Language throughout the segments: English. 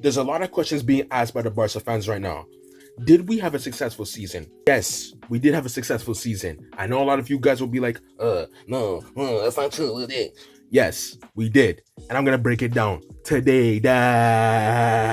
There's a lot of questions being asked by the Barca fans right now. Did we have a successful season? Yes, we did have a successful season. I know a lot of you guys will be like, no, that's not true. Yes, we did. And I'm going to break it down today.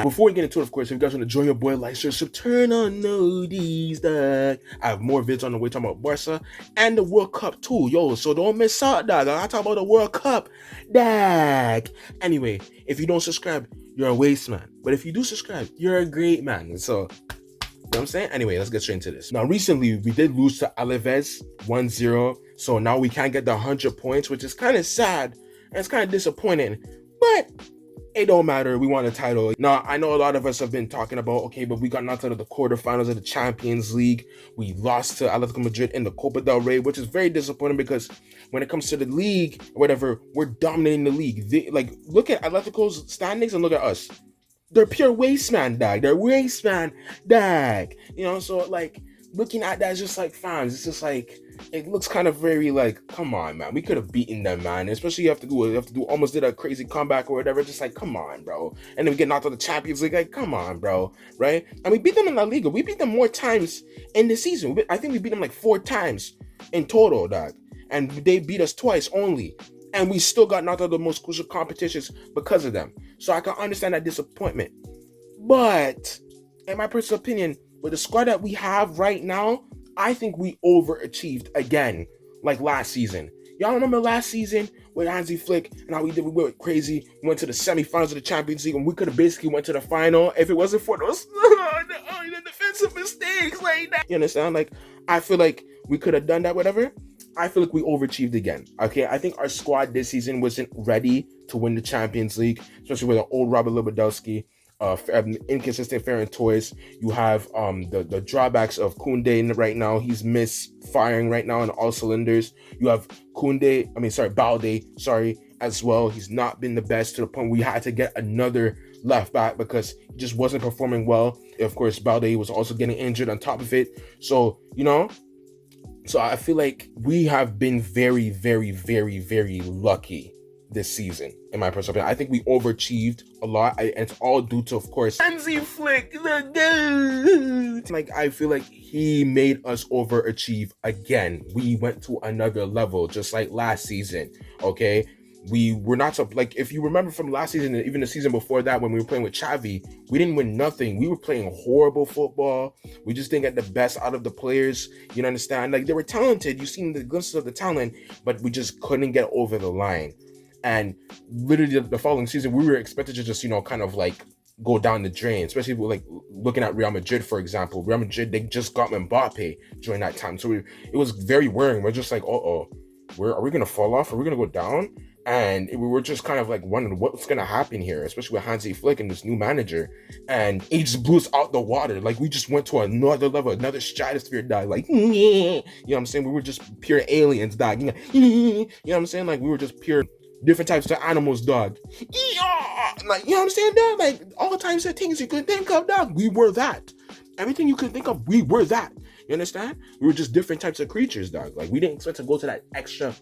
Before we get into it, of course, if you guys want to join your boy, like, share, sub, turn on notifications, dog. I have more vids on the way talking about Barca and the World Cup too, yo. So don't miss out, dog. I talk about the World Cup, dog. Anyway, if you don't subscribe, you're a waste man. But if you do subscribe, you're a great man. So, you know what I'm saying? Anyway, let's get straight into this. Now, recently, we did lose to Alaves 1-0. So now we can't get the 100 points, which is kind of sad. And it's kind of disappointing. But it don't matter. We won a title. Now, I know a lot of us have been talking about, okay, but we got knocked out of the quarterfinals of the Champions League. We lost to Atletico Madrid in the Copa del Rey, which is very disappointing because when it comes to the league, whatever, we're dominating the league. Look at Atletico's standings and look at us. They're pure waste man, dog. They're waste man, dog. You know, so like looking at that, it's just like fans. It's just like it looks kind of very like, come on, man. We could have beaten them, man. Especially you have to do almost did a crazy comeback or whatever. Just like, come on, bro. And then we get knocked out of the Champions League. Like, come on, bro. Right? And we beat them in La Liga. We beat them more times in the season. I think we beat them like 4 times in total, dog. And they beat us twice only. And we still got knocked out of the most crucial competitions because of them. So I can understand that disappointment. But, in my personal opinion, with the squad that we have right now, I think we overachieved again, like last season. Y'all remember last season with Hansi Flick and how we went crazy? We went to the semifinals of the Champions League and we could have basically went to the final if it wasn't for those the defensive mistakes like that. You understand? Like, I feel like we could have done that, whatever. I feel like we overachieved again. Okay, I think our squad this season wasn't ready to win the Champions League, especially with an old Robert Lewandowski, inconsistent Ferran Torres. You have the drawbacks of Koundé right now. He's misfiring right now on all cylinders. You have Balde, as well. He's not been the best to the point we had to get another left back because he just wasn't performing well. Of course, Balde was also getting injured on top of it. So, so I feel like we have been very, very, very, very lucky this season, in my personal opinion. I think we overachieved a lot, and it's all due to, of course, Hansi Flick, the dude. Like, I feel like he made us overachieve again. We went to another level, just like last season, okay? We were not so, like, if you remember from last season and even the season before that when we were playing with Xavi, we didn't win nothing. We were playing horrible football. We just didn't get the best out of the players. You understand? Like, they were talented. You've seen the glimpses of the talent, but we just couldn't get over the line. And literally the following season, we were expected to just, kind of like go down the drain, especially with, like, looking at Real Madrid, for example. Real Madrid, they just got Mbappe during that time. So it was very worrying. We're just like, are we going to fall off? Are we going to go down? And we were just kind of like wondering what's going to happen here, especially with Hansi Flick and this new manager. And he just blew us out the water. Like, we just went to another level, another stratosphere, dog. Like, you know what I'm saying? We were just pure aliens, dog. You know what I'm saying? Like, we were just pure different types of animals, dog. Like, you know what I'm saying, dog? Like, all types of things you could think of, dog. We were that. Everything you could think of, we were that. You understand? We were just different types of creatures, dog. Like, we didn't expect to go to that extra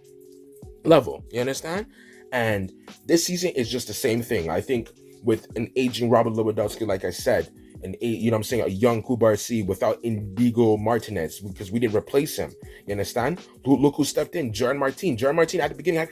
level. You understand? And this season is just the same thing. I think with an aging Robert Lewandowski, like I said, a young Kubarsi without Indigo Martinez, because we didn't replace him. You understand? Look who stepped in, Gerard Martin. Gerard Martin at the beginning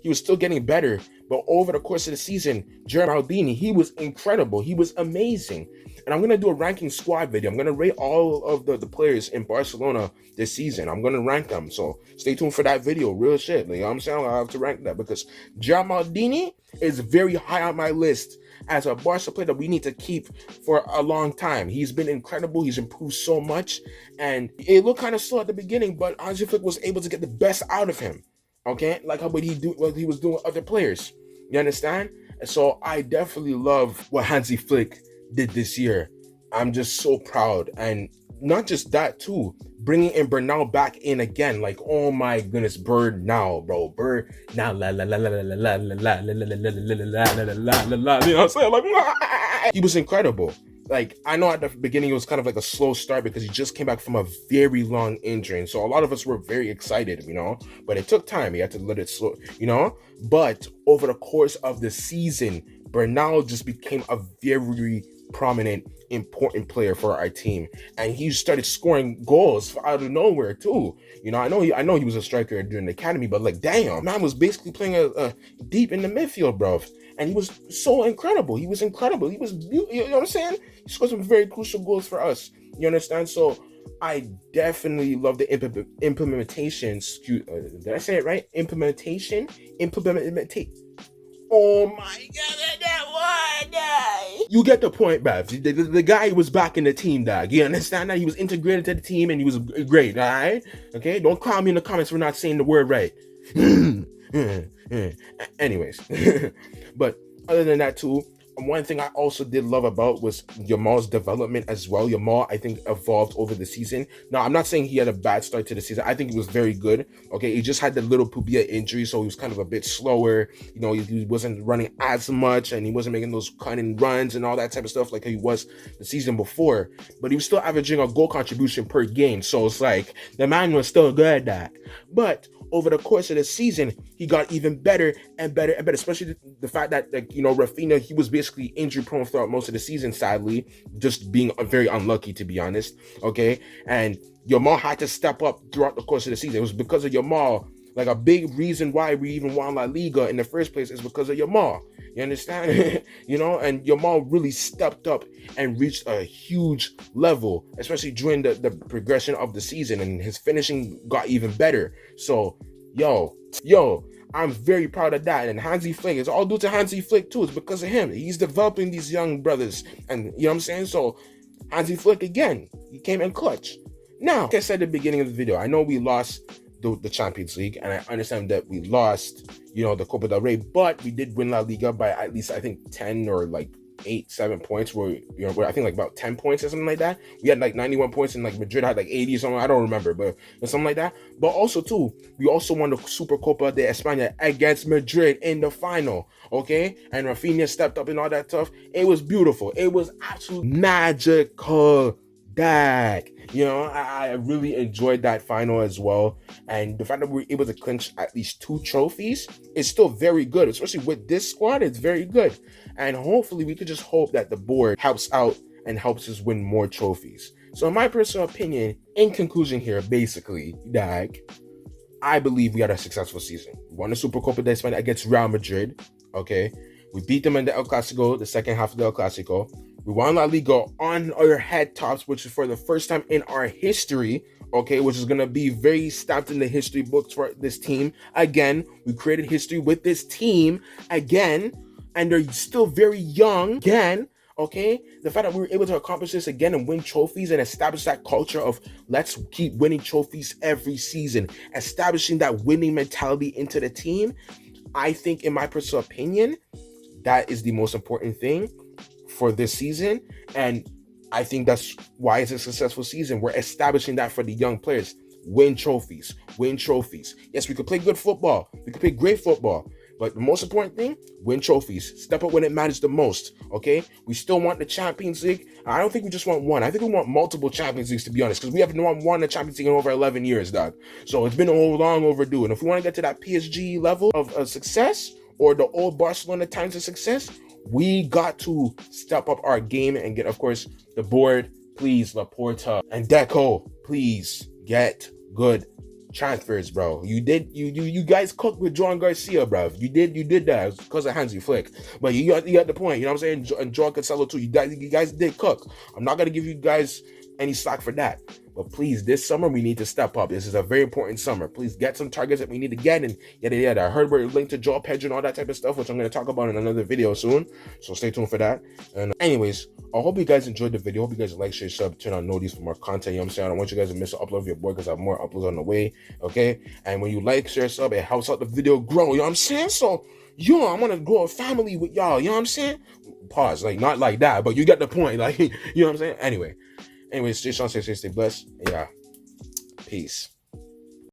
he was still getting better, but over the course of the season, Gerard Maldini, he was incredible. He was amazing. And I'm going to do a ranking squad video. I'm going to rate all of the players in Barcelona this season. I'm going to rank them. So stay tuned for that video. Real shit. You know what I'm saying? I have to rank that because Gerard Maldini is very high on my list as a Barca player that we need to keep for a long time. He's been incredible. He's improved so much. And it looked kind of slow at the beginning, but Hansi Flick was able to get the best out of him. Okay? Like what he was doing with other players. You understand? And so I definitely love what Hansi Flick did this year. I'm just so proud. And not just that too, bringing in Bernal back in again. Like, oh my goodness, Bird now, bro. Bird now, la la la la la la la la la la la la la la. You know what I'm saying? Like, he was incredible. Like, I know at the beginning it was kind of like a slow start because he just came back from a very long injury. And so a lot of us were very excited, but it took time. He had to let it slow, But over the course of the season, Bernal just became a very prominent, important player for our team, and he started scoring goals out of nowhere too. I know he was a striker during the academy, but like, damn, man was basically playing a deep in the midfield, bro. And he was so incredible. He was incredible. He was, you know what I'm saying? He scored some very crucial goals for us. You understand? So I definitely love the implementation. Did I say it right? Implementation. Oh my god, that one! You get the point, Bev. The guy was back in the team, dog. You understand that? He was integrated to the team and he was great, alright? Okay? Don't call me in the comments for not saying the word right. Anyways. But other than that, too, one thing I also did love about was Yamal's development as well. Yamal, I think, evolved over the season. Now, I'm not saying he had a bad start to the season. I think he was very good. Okay, he just had the little Pubia injury, so he was kind of a bit slower. He wasn't running as much, and he wasn't making those cutting runs and all that type of stuff like he was the season before. But he was still averaging a goal contribution per game, so it's like the man was still good at that. But over the course of the season, he got even better and better and better, especially the fact that, Rafinha, he was basically injury prone throughout most of the season, sadly, just being very unlucky, to be honest, okay? And Yamal had to step up throughout the course of the season. It was because of Yamal. Like, a big reason why we even won La Liga in the first place is because of Yamal. You understand? And Yamal really stepped up and reached a huge level, especially during the progression of the season, and his finishing got even better. So, yo, I'm very proud of that. And Hansi Flick, it's all due to Hansi Flick too. It's because of him. He's developing these young brothers. And you know what I'm saying? So, Hansi Flick, again, he came in clutch. Now, like I said at the beginning of the video, I know we lost the Champions League, and I understand that we lost, the Copa del Rey, but we did win La Liga by at least, I think, 10 or like 7 points, where I think like about 10 points or something like that. We had like 91 points, and like Madrid had like 80 or something. I don't remember, but something like that. But also too, we also won the Supercopa de España against Madrid in the final. Okay, and Rafinha stepped up and all that stuff. It was beautiful. It was absolutely magical. That I really enjoyed that final as well, and the fact that we were able to clinch at least 2 trophies is still very good, especially with this squad. It's very good, and hopefully we could just hope that the board helps out and helps us win more trophies. So in my personal opinion, in conclusion here, basically, I believe we had a successful season. We won the Supercopa de España against Real Madrid. Okay, we beat them in the El Clasico, the second half of the El Clasico. We won La Liga on our head tops, which is for the first time in our history, okay, which is going to be very stamped in the history books for this team. Again, we created history with this team again, and they're still very young again, okay? The fact that we were able to accomplish this again and win trophies and establish that culture of let's keep winning trophies every season, establishing that winning mentality into the team, I think, in my personal opinion, that is the most important thing for this season, and I think that's why it's a successful season. We're establishing that for the young players. Win trophies. Yes, we could play good football. We could play great football. But the most important thing, win trophies. Step up when it matters the most, okay? We still want the Champions League. I don't think we just want one. I think we want multiple Champions Leagues, to be honest, because we haven't won the Champions League in over 11 years, dog. So it's been a whole long overdue. And if we want to get to that PSG level of success, or the old Barcelona times of success, we got to step up our game and get, of course, the board, please, Laporta and Deco, please get good transfers, bro. You guys cooked with John Garcia, bro. You did that. It was because of Hansi Flick. But you got the point. You know what I'm saying? And John Cancelo too. You guys did cook. I'm not gonna give you guys any slack for that. But please, this summer, we need to step up. This is a very important summer. Please get some targets that we need to get, and yada. I heard we're linked to Joe Pedro and all that type of stuff, which I'm going to talk about in another video soon. So stay tuned for that. And anyways, I hope you guys enjoyed the video. I hope you guys like, share, sub, turn on notifications for more content. You know what I'm saying? I don't want you guys to miss an upload of your boy, because I have more uploads on the way. Okay? And when you like, share, sub, it helps out the video grow. You know what I'm saying? So, I want to grow a family with y'all. You know what I'm saying? Pause. Like, not like that, but you get the point. Like, you know what I'm saying? Anyways, stay strong, stay safe, stay blessed. Yeah. Peace.